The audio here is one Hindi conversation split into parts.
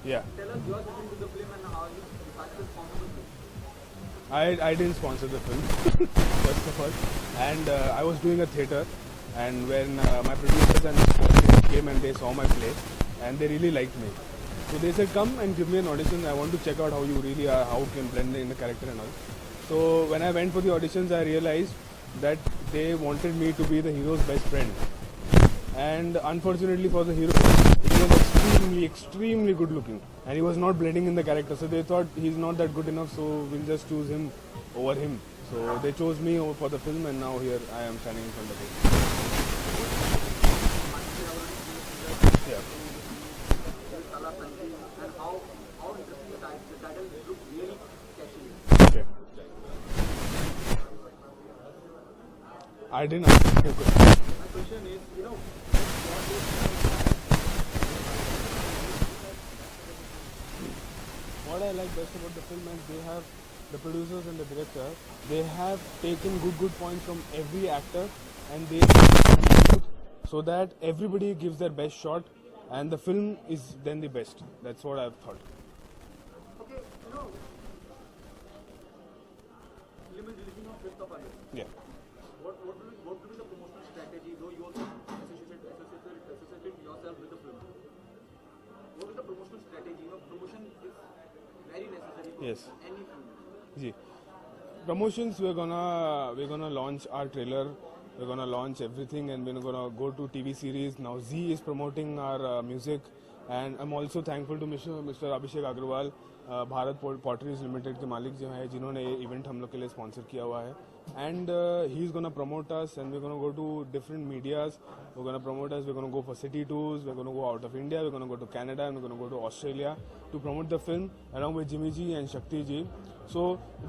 Yeah. Tell us your journey to the film and how you decided to sponsor the film. I didn't sponsor the film, first of all. And I was doing a theatre, and when my producers and sponsors came and they saw my play, and they really liked me. So they said, come and give me an audition. I want to check out how you really are, how you can blend in the character and all. So when I went for the auditions, I realized that they wanted me to be the hero's best friend. And unfortunately for the hero, he was extremely good looking, and he was not blending in the character. So they thought he's not that good enough, so we'll just choose him over him. So they chose me over for the film, and now here I am standing in front of him. Yeah. And how interesting the title looks really catchy. Okay. I didn't ask you a question. My question is, What I like best about the film is they have, the producers and the director, they have taken good points from every actor and they so that everybody gives their best shot and the film is then the best. That's what I've thought. okay, film is releasing on 5th of August. Yeah. What will be the promotional strategy, though you also associated yourself with the film? What is the promotional strategy? Promotion is very necessary for Yes. any film. Ji. Promotions, we're gonna launch our trailer, we're gonna launch everything, and we're gonna go to TV series. Now Z is promoting our music, and I'm also thankful to Mr. Abhishek Agrawal, Bharat potteries limited के मालिक जो है जिन्होंने ये इवेंट हम लोग के लिए स्पॉन्सर किया हुआ है and he is gonna promote us and we gonna go to different medias we gonna promote us we gonna go for city tours we gonna go out of India we gonna go to Canada and we gonna go to Australia to promote the film along with Jimmy G and Shakti Ji. So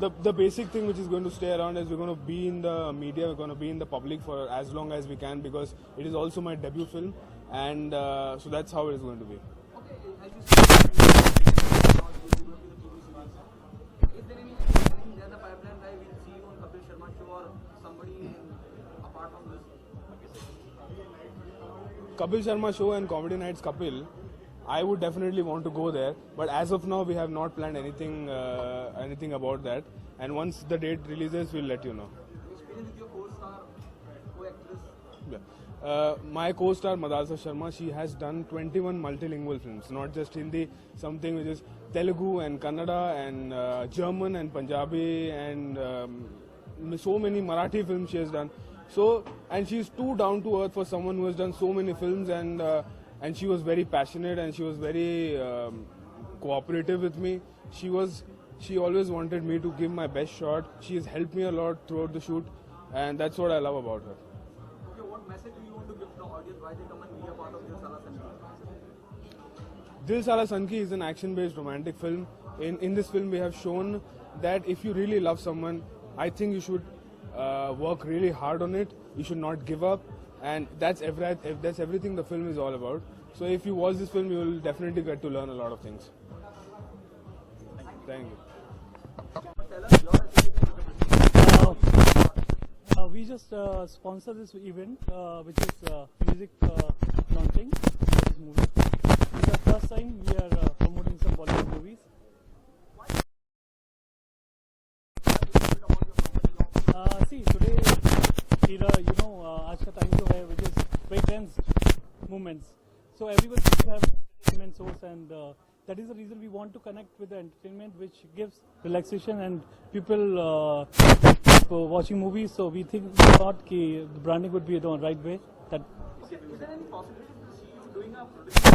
the basic thing which is going to stay around is we're going to be in the media, we're going to be in the public for as long as we can because it is also my debut film and so that's how it is going to be. Okay, as you said, is there anything there in the pipeline that we'll see on Kapil Sharma show or somebody apart from this? Kapil Sharma show and Comedy Nights Kapil, I would definitely want to go there, but as of now we have not planned anything about that. And once the date releases, we'll let you know. Experience with your co-star, co-actress. Yeah. My co-star Madasa Sharma, she has done 21 multilingual films, not just Hindi, something which is Telugu and Kannada and German and Punjabi and so many Marathi films she has done. So, and she's too down to earth for someone who has done so many films and she was very passionate and she was very cooperative with me. She always wanted me to give my best shot. She has helped me a lot throughout the shoot and that's what I love about her. Okay, what message do you want to give to the audience? Why they come and be a part of Dil Sala Sanki? Dil Sala Sanki is an action-based romantic film. In this film, we have shown that if you really love someone, I think you should work really hard on it. You should not give up, and that's everything the film is all about. So if you watch this film, you will definitely get to learn a lot of things. Thank you. Tell us your association with the film. We just sponsor this event, which is music launching for this movie. This is the first time we are promoting some Bollywood movies. See, today era, आज का time जो है, which is very tense moments. So everyone should have entertainment source, and that is the reason we want to connect with the entertainment, which gives relaxation and people watching movies. So we thought the branding would be the right way. That Okay, is there any possibility to see you doing a production?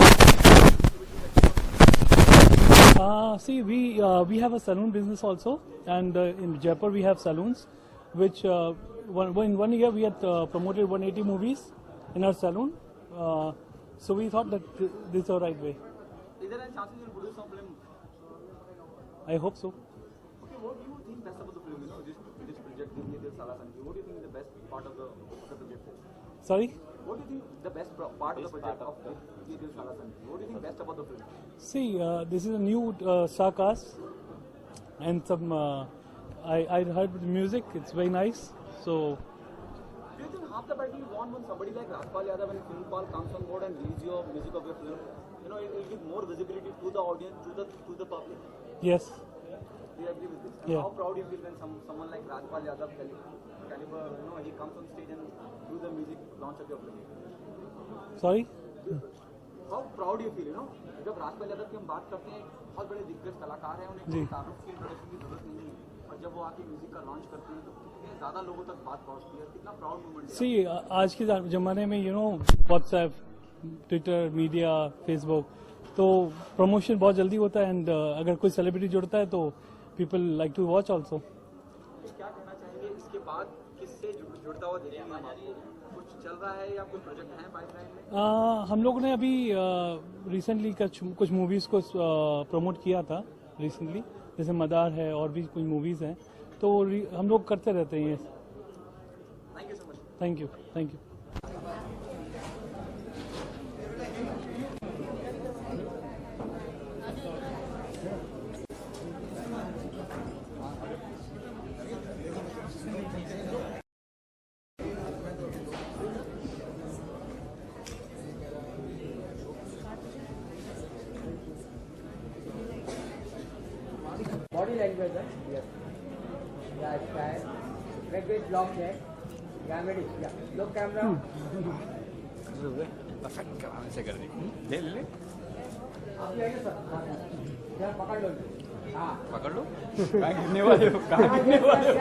see, we have a saloon business also, and in Jaipur we have saloons, which in 1 year we had promoted 180 movies in our saloon. So we thought that this is the right way. Is there any chances you'll produce some film? I hope so. Okay, what do you think best about the film? This project, Dil Sala Sanki. What do you think is the best part of the project is? Sorry? What do you think the best part of the project of Dil Sala Sanki? What do you think best about the film? See, this is a new star cast, and some I heard the music. It's very nice. So Do you think after that you want when somebody like Rajpal Yadav and Filmpal comes on board and release your music of your film, you know, it will give more visibility to the audience, to the public. Yes. Do you agree with this? Yeah. How proud you feel when someone like Rajpal Yadav caliber, you know, he comes on stage and do the music launch of your film? Sorry? How proud you feel, you know? जब राजपाल यादव की हम बात करते हैं, बहुत बड़े दिग्गज कलाकार हैं, उन्हें कोई तारुफ की इंट्रोडक्शन की जरूरत नहीं है, और जब वो आके म्यूजिक का लॉन्च करते हैं तो कितने ज्यादा लोगों तक बात पहुंचती है, कितना प्राउड मोमेंट है। See, आज के ज़माने में WhatsApp, Twitter, मीडिया, फेसबुक, तो प्रमोशन बहुत जल्दी होता है एंड अगर कोई सेलिब्रिटी जुड़ता है तो people like to watch also. क्या कहना चाहेंगे इसके बाद, किससे जुड़ता हुआ देखेंगे हम आपको? कुछ चल रहा है या कोई प्रोजेक्ट है पाइपलाइन में? हम लोग ने अभी रिसेंटली कुछ मूवीज़ को प्रमोट किया था रिसेंटली, जैसे मदार है और भी कुछ मूवीज़ हैं, तो हम लोग करते रहते हैं ये। Thank you so much. Thank you, thank you. Body language, yes. Yeah, style. Red weight block check. Yeah, I'm ready. Yeah. Look camera. आप ये है ना सर? जरा पकड़ लो। हाँ। पकड़ लो। कहाँ गिरने वाले हो? कहाँ गिरने वाले हो?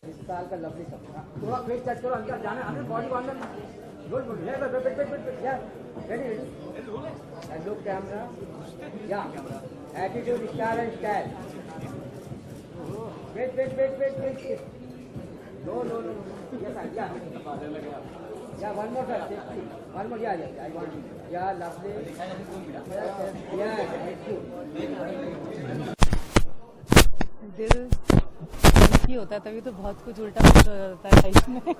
इस साल का लवली सपना। थोड़ा फेस टच करो, अंदर जाना, अंदर बॉडी को अंदर। Good good. Yeah, wait. Yeah. Ready. And look camera. Yeah. Attitude, style and style. Wait. No. Yes, yeah. Yeah, one more sir. One more, yeah. I want it. Yeah, lovely. Yeah, thank you. दिल ही होता है तभी तो बहुत कुछ उल्टा पुल्टा हो जाता है लाइफ में। कुछ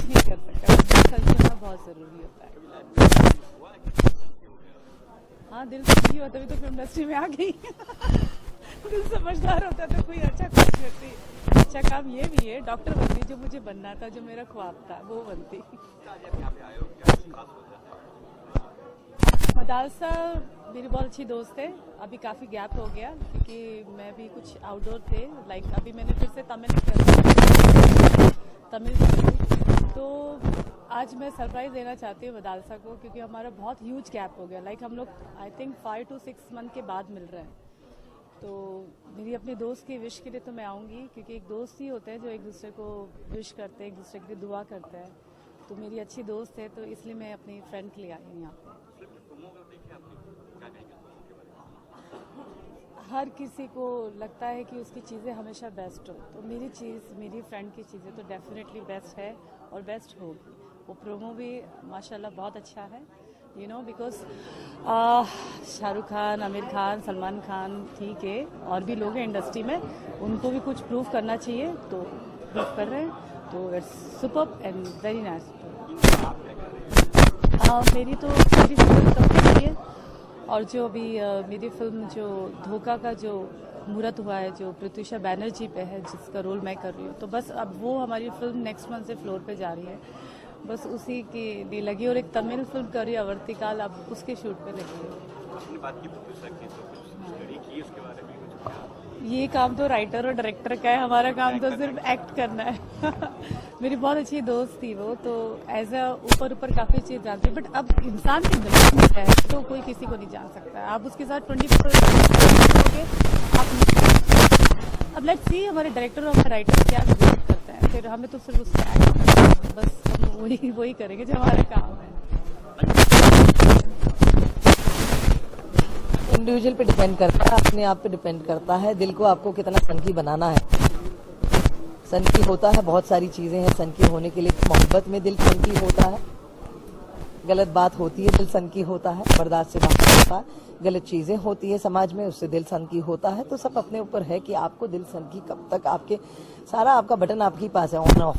नहीं कर सकता, दिल होना बहुत जरूरी होता है। हाँ, दिल सही होता तभी तो फिल्म इंडस्ट्री में आ गई। दिल समझदार होता तो कोई अच्छा काम करती। अच्छा काम ये भी है, डॉक्टर बनती, जो मुझे बनना था, जो मेरा ख्वाब था, वो बनती। मदालसा मेरी बहुत अच्छी दोस्त है। अभी काफ़ी गैप हो गया क्योंकि मैं भी कुछ आउटडोर थे, लाइक अभी मैंने फिर से तमिल तो आज मैं सरप्राइज़ देना चाहती हूँ मदालसा को, क्योंकि हमारा बहुत ह्यूज गैप हो गया। लाइक हम लोग आई थिंक 5 to 6 मंथ के बाद मिल रहे हैं। तो मेरी अपनी दोस्त की विश के लिए तो मैं आऊँगी, क्योंकि एक दोस्त ही होते हैं जो एक दूसरे को विश करते हैं, एक दूसरे के लिए दुआ करते हैं। तो मेरी अच्छी दोस्त है, तो इसलिए मैं अपनी फ्रेंड के लिए आई हूँ यहाँ पे। हर किसी को लगता है कि उसकी चीज़ें हमेशा बेस्ट हो, तो मेरी चीज़, मेरी फ्रेंड की चीज़ें तो डेफिनेटली बेस्ट है और बेस्ट होगी। वो प्रोमो भी माशाल्लाह बहुत अच्छा है, you know, because Shahrukh Khan, Aamir Khan, Salman Khan, ठीक है, और भी लोग हैं इंडस्ट्री में, उनको भी कुछ प्रूव करना चाहिए, तो प्रूव कर रहे हैं, तो it's superb and very nice. मेरी तो पूरी फिल्म कंप्लीट है, और जो अभी मेरी फिल्म जो धोखा का जो मुहूर्त हुआ है, जो प्रत्युषा बैनर्जी पे है, जिसका रोल मैं कर रही हूँ, तो बस अब वो हमारी फिल्म नेक्स्ट मंथ से फ्लोर पे जा रही है, बस उसी की लिए लगी। और एक तमिल फिल्म कर रही है अवर्तिकाल, अब उसके शूट पे लगी है। आपने बात की प्रत्युषा की, तो कुछ स्टडी की उसके बारे में? ये काम तो राइटर और डायरेक्टर का है, हमारा काम तो सिर्फ एक्ट करना है। मेरी बहुत अच्छी दोस्त थी वो, तो एज अ ऊपर काफ़ी चीज़ जानती है, बट अब इंसान के दिमाग में क्या है तो कोई किसी को नहीं जान सकता है। आप उसके साथ 24 अब लेट्स सी हमारे डायरेक्टर और हमारे राइटर क्या सजेस्ट करते हैं, फिर हमें तो सिर्फ उसका एक्ट करना है, बस हम वही करेंगे जो हमारा काम है। इंडिविजुअल पे डिपेंड करता है, अपने आप पे डिपेंड करता है, दिल को आपको कितना सनकी बनाना है। सनकी होता है, बहुत सारी चीजें हैं सनकी होने के लिए। मोहब्बत में दिल सनकी होता है, गलत बात होती है दिल सनकी होता है, बर्दाश्त से बाहर होता है, गलत चीजें होती है समाज में, उससे दिल सनकी होता है। तो सब अपने ऊपर है कि आपको दिल सनकी कब तक, आपके सारा आपका बटन आपके पास है, ऑन ऑफ।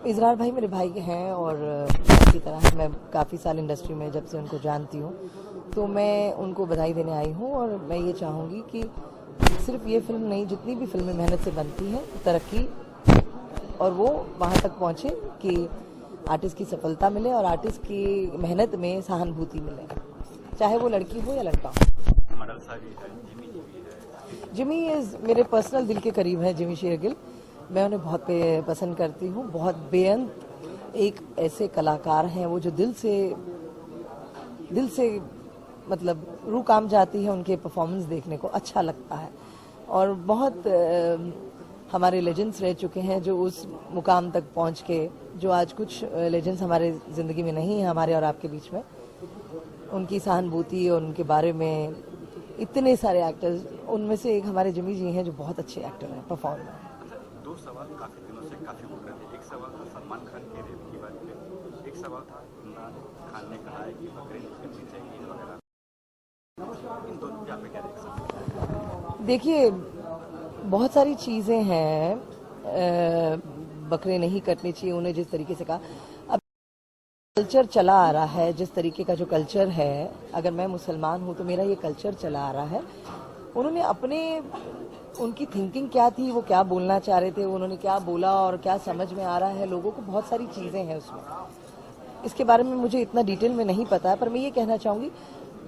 इजरार भाई मेरे भाई हैं और की तरह मैं काफ़ी साल इंडस्ट्री में जब से उनको जानती हूँ, तो मैं उनको बधाई देने आई हूँ और मैं ये चाहूँगी कि सिर्फ ये फिल्म नहीं, जितनी भी फिल्में मेहनत से बनती हैं, तरक्की और वो वहाँ तक पहुँचे कि आर्टिस्ट की सफलता मिले और आर्टिस्ट की मेहनत में सहानुभूति मिले, चाहे वो लड़की हो या लड़का हो। जिमी इज मेरे पर्सनल दिल के करीब है। जिमी शेरगिल, मैं उन्हें बहुत पसंद करती हूँ। बहुत बेअंत एक ऐसे कलाकार हैं वो जो दिल से मतलब रूह काम जाती है उनके परफॉर्मेंस देखने को, अच्छा लगता है। और बहुत हमारे लेजेंड्स रह चुके हैं जो उस मुकाम तक पहुंच के, जो आज कुछ लेजेंड्स हमारे ज़िंदगी में नहीं है, हमारे और आपके बीच में, उनकी सहानुभूति और उनके बारे में इतने सारे एक्टर्स, उनमें से एक हमारे जिमी जी हैं जो बहुत अच्छे एक्टर हैं, परफॉर्मर हैं। दो सवाल काफी दिनों से काफी उठ रहे थे। एक सवाल था सलमान खान के रेप की बात पे, एक सवाल था इमरान खान ने कहा है कि बकरीद करनी चाहिए वगैरह। इन दोनों पे आप क्या देख सकते हैं? देखिए, बहुत सारी चीज़ें हैं, बकरे नहीं कटनी चाहिए, उन्हें जिस तरीके से कहा। अब कल्चर चला आ रहा है, जिस तरीके का जो कल्चर है, अगर मैं मुसलमान हूँ तो मेरा ये कल्चर चला आ रहा है। उन्होंने उनकी थिंकिंग क्या थी, वो क्या बोलना चाह रहे थे, उन्होंने क्या बोला और क्या समझ में आ रहा है लोगों को, बहुत सारी चीज़ें हैं उसमें। इसके बारे में मुझे इतना डिटेल में नहीं पता है, पर मैं ये कहना चाहूँगी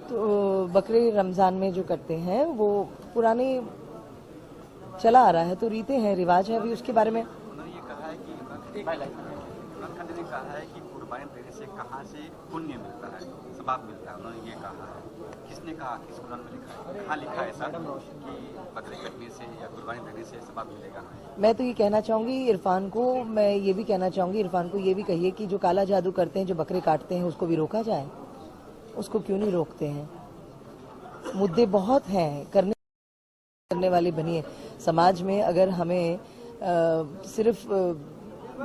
तो बकरे रमज़ान में जो करते हैं वो पुराने चला आ रहा है, तो रीते हैं, रिवाज है। अभी उसके बारे में उन्होंने ये कहा है कि इमरान खान ने कहा है कि कुर्बानी देने से कहाँ से पुण्य मिलता है, सवाब मिलता है। उन्होंने ये कहा है। किसने कहा, किस कुरान में लिखा है, कहाँ लिखा है ऐसा कि बकरे कटने से या कुर्बानी देने से सवाब मिलेगा? मैं तो ये कहना चाहूँगी इरफान को, मैं ये भी कहना चाहूँगी इरफान को ये भी कहिए कि जो काला जादू करते हैं, जो बकरे काटते हैं, उसको भी रोका जाए। उसको क्यों नहीं रोकते हैं? मुद्दे बहुत हैं, करने वाले बनिए। समाज में अगर हमें सिर्फ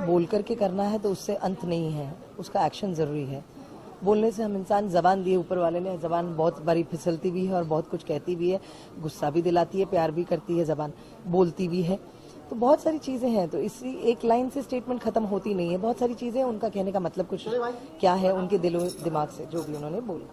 बोल करके करना है तो उससे अंत नहीं है, उसका एक्शन ज़रूरी है। बोलने से हम इंसान, ज़बान दी है ऊपर वाले ने, ज़बान बहुत बारी फिसलती भी है और बहुत कुछ कहती भी है, गुस्सा भी दिलाती है, प्यार भी करती है, ज़बान बोलती भी है। तो बहुत सारी चीज़ें हैं, तो इसी एक लाइन से स्टेटमेंट ख़त्म होती नहीं है। बहुत सारी चीज़ें, उनका कहने का मतलब कुछ क्या है, उनके दिलो दिमाग से जो भी उन्होंने बोला।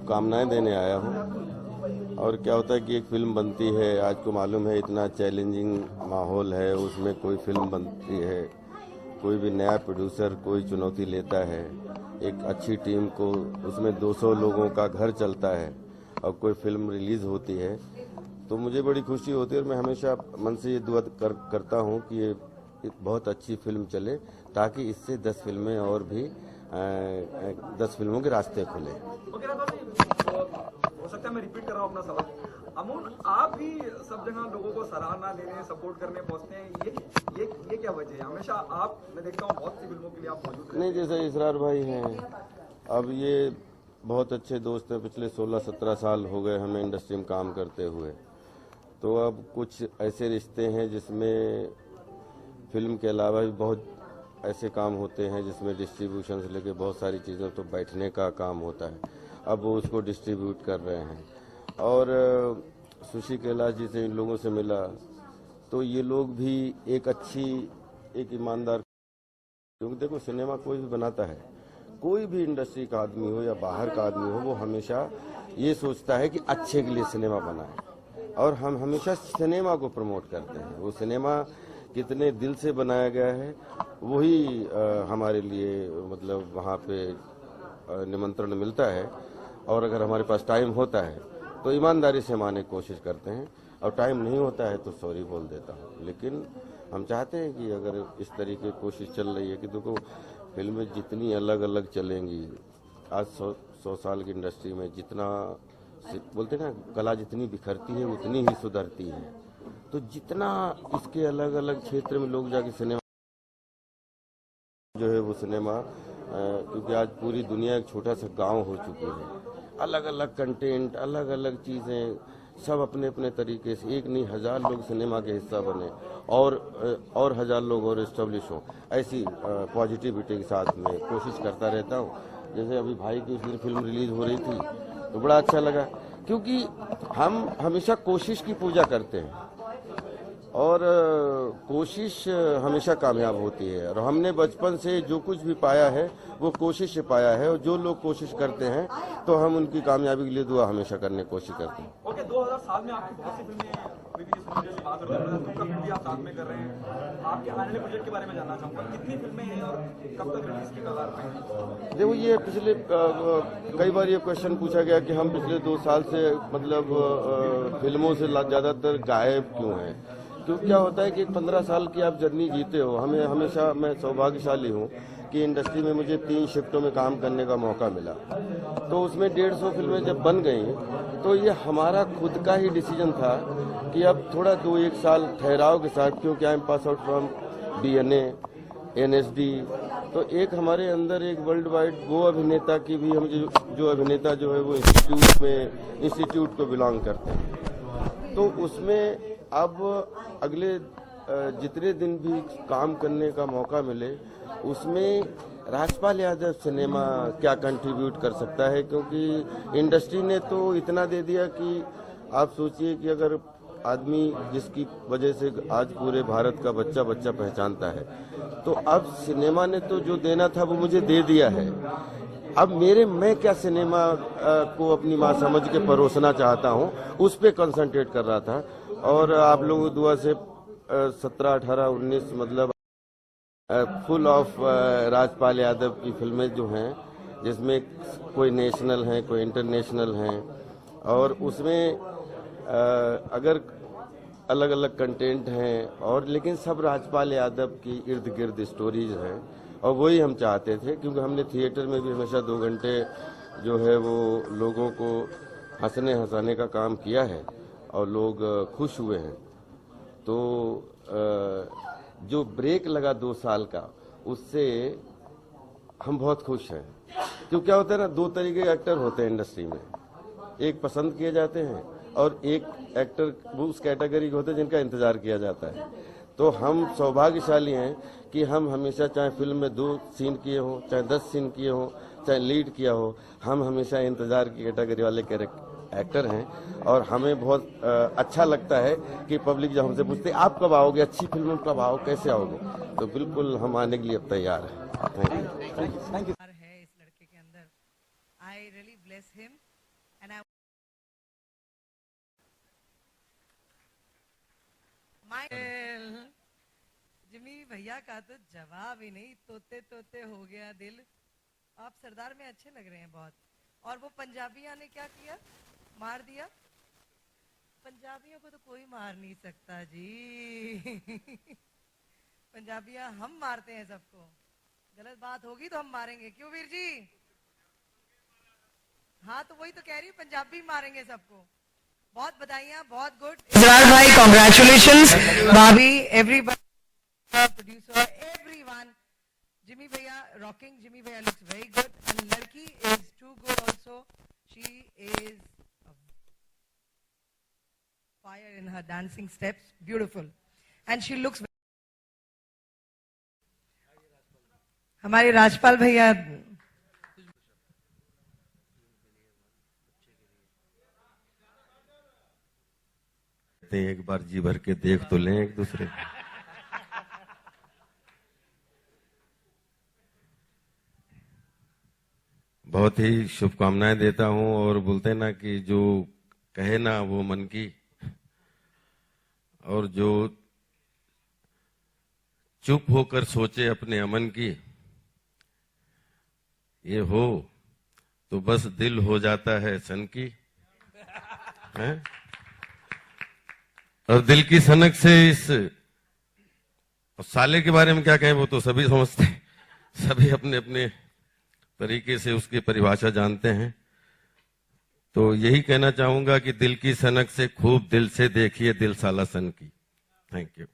शुभकामनाएं देने आया हूं। और क्या होता है कि एक फिल्म बनती है, आज को मालूम है इतना चैलेंजिंग माहौल है, उसमें कोई फिल्म बनती है, कोई भी नया प्रोड्यूसर कोई चुनौती लेता है, एक अच्छी टीम को, उसमें 200 लोगों का घर चलता है और कोई फिल्म रिलीज होती है, तो मुझे बड़ी खुशी होती है। और मैं हमेशा मन से ये दुआ करता हूँ कि ये बहुत अच्छी फिल्म चले, ताकि इससे 10 फिल्में और भी 10 फिल्मों के रास्ते खुले। ओके राघव जी, हो सकता है मैं रिपीट कर रहा हूँ अपना सवाल। अमोल, आप भी सब जगह लोगों को सराहना देने, सपोर्ट करने पहुंचते हैं, ये क्या वजह है? हमेशा आप, मैं देखता हूँ बहुत सी फिल्मों के लिए आप मौजूद रहते हैं। नहीं, जैसे इसरार भाई हैं, अब ये बहुत अच्छे दोस्त हैं, पिछले 16-17 साल हो गए हमें इंडस्ट्री में काम करते हुए। तो अब कुछ ऐसे रिश्ते हैं जिसमें फिल्म के अलावा भी बहुत ऐसे काम होते हैं जिसमें डिस्ट्रीब्यूशन से लेके बहुत सारी चीज़ें, तो बैठने का काम होता है। अब वो उसको डिस्ट्रीब्यूट कर रहे हैं। और सुशी कैलाश जी से इन लोगों से मिला, तो ये लोग भी एक ईमानदार, क्योंकि देखो सिनेमा कोई भी बनाता है, कोई भी इंडस्ट्री का आदमी हो या बाहर का आदमी हो, वो हमेशा ये सोचता है कि अच्छे के लिए सिनेमा बनाए। और हम हमेशा सिनेमा को प्रमोट करते हैं। वो सिनेमा कितने दिल से बनाया गया है, वही हमारे लिए मतलब वहाँ पे निमंत्रण मिलता है। और अगर हमारे पास टाइम होता है तो ईमानदारी से हम आने की कोशिश करते हैं, और टाइम नहीं होता है तो सॉरी बोल देता हूँ। लेकिन हम चाहते हैं कि अगर इस तरीके की कोशिश चल रही है कि देखो फिल्में जितनी अलग अलग चलेंगी, आज 100 साल की इंडस्ट्री में जितना बोलते हैं ना, कला जितनी बिखरती है उतनी ही सुधरती है। तो जितना इसके अलग अलग क्षेत्र में लोग जाके सिनेमा जो है वो सिनेमा, क्योंकि आज पूरी दुनिया एक छोटा सा गांव हो चुकी है, अलग अलग कंटेंट, अलग अलग चीज़ें, सब अपने अपने तरीके से, एक नहीं 1000 लोग सिनेमा के हिस्सा बने और 1000 लोग और एस्टेब्लिश हो, ऐसी पॉजिटिविटी के साथ में कोशिश करता रहता हूँ। जैसे अभी भाई की उस दिन फिल्म रिलीज हो रही थी तो बड़ा अच्छा लगा, क्योंकि हम हमेशा कोशिश की पूजा करते हैं और कोशिश हमेशा कामयाब होती है। और हमने बचपन से जो कुछ भी पाया है वो कोशिश से पाया है, और जो लोग कोशिश करते हैं तो हम उनकी कामयाबी के लिए दुआ हमेशा करने की कोशिश करते हैं। ओके, 2007 में आपकी बहुत सी फिल्में जैसे बात हो रही है, तुमका फिल्म भी आप साथ में कर रहे हैं। आपके आने वाले प्रोजेक्ट के बारे में जानना चाहूँगा, कितनी फिल्में हैं और कब तक रिलीज के कगार पे हैं? देखो, ये पिछले कई बार ये क्वेश्चन पूछा गया कि हम पिछले 2 साल से मतलब फिल्मों से ज़्यादातर गायब क्यों हैं। क्योंकि क्या होता है कि 15 साल की आप जर्नी जीते हो। हमें हमेशा, मैं सौभाग्यशाली हूँ कि इंडस्ट्री में मुझे 3 शिफ्टों में काम करने का मौका मिला। तो उसमें 150 फिल्में जब बन गई तो ये हमारा खुद का ही डिसीजन था कि अब थोड़ा 2-1 साल ठहराव के साथ, क्योंकि I am pass out from BNA, NSD, तो एक हमारे अंदर एक वर्ल्ड वाइड वो अभिनेता की भी, हम जो अभिनेता जो है वो इंस्टीट्यूट को बिलोंग करते हैं। तो उसमें अब अगले जितने दिन भी काम करने का मौका मिले, उसमें राजपाल यादव सिनेमा क्या कंट्रीब्यूट कर सकता है, क्योंकि इंडस्ट्री ने तो इतना दे दिया कि आप सोचिए कि अगर आदमी जिसकी वजह से आज पूरे भारत का बच्चा बच्चा पहचानता है, तो अब सिनेमा ने तो जो देना था वो मुझे दे दिया है। अब मैं क्या सिनेमा को अपनी माँ समझ के परोसना चाहता हूँ, उस पर कंसंट्रेट कर रहा था। और आप लोगों की दुआ से 17, 18, 19 मतलब फुल ऑफ राजपाल यादव की फिल्में जो हैं, जिसमें कोई नेशनल हैं, कोई इंटरनेशनल हैं, और उसमें अगर अलग अलग कंटेंट हैं, और लेकिन सब राजपाल यादव की इर्द गिर्द स्टोरीज हैं। और वही हम चाहते थे, क्योंकि हमने थिएटर में भी हमेशा 2 घंटे जो है वो लोगों को हंसाने का काम किया है और लोग खुश हुए हैं। तो जो ब्रेक लगा 2 साल का, उससे हम बहुत खुश हैं। क्योंकि क्या होता है ना, 2 तरीके के एक्टर होते हैं इंडस्ट्री में, एक पसंद किए जाते हैं और एक एक्टर वो उस कैटेगरी के होते हैं जिनका इंतजार किया जाता है। तो हम सौभाग्यशाली हैं कि हम हमेशा, चाहे फिल्म में 2 सीन किए हों, चाहे 10 सीन किए हों, चाहे लीड किया हो, हम हमेशा इंतजार की कैटेगरी वाले एक्टर हैं। और हमें बहुत अच्छा लगता है कि पब्लिक जब हमसे पूछते आप कब आओगे, अच्छी फिल्म कब आओ, कैसे आओगे, तो बिल्कुल हम आने के लिए अब तैयार हैं। Thank you. है इस लड़के के अंदर। आई रियली ब्लेस हिम भैया का तो जवाब ही नहीं, तोते तोते हो गया दिल। आप सरदार में अच्छे लग रहे हैं बहुत। और वो पंजाबिया ने क्या किया, मार दिया? पंजाबियों को तो कोई मार नहीं सकता जी। पंजाबिया हम मारते हैं सबको, गलत बात होगी तो हम मारेंगे, क्यों वीर जी? हाँ तो वही तो कह रही हूँ, पंजाबी मारेंगे सबको। बहुत बधाइयाँ, बहुत गुड इजरार भाई, कॉन्ग्रेचुलेशंस भाभी, एवरीबॉडी, प्रोड्यूसर, एवरीवन। जिमी भैया रॉकिंग, जिमी भैया लुक्स वेरी गुड एंड लड़की is too good also, she is fire in her dancing steps, beautiful, and she looks. हमारे राजपाल भैया एक बार जी भर के देख तो लें एक दूसरे को। बहुत ही शुभकामनाएं देता हूं, और बोलते ना कि जो कहे ना वो मन की, और जो चुप होकर सोचे अपने अमन की, ये हो तो बस दिल हो जाता है सन की, है? और दिल की सनक से इस साले के बारे में क्या कहें, वो तो सभी समझते हैं, सभी अपने अपने तरीके से उसकी परिभाषा जानते हैं। तो यही कहना चाहूंगा कि दिल की सनक से खूब दिल से देखिए दिल साला सन की। Thank you.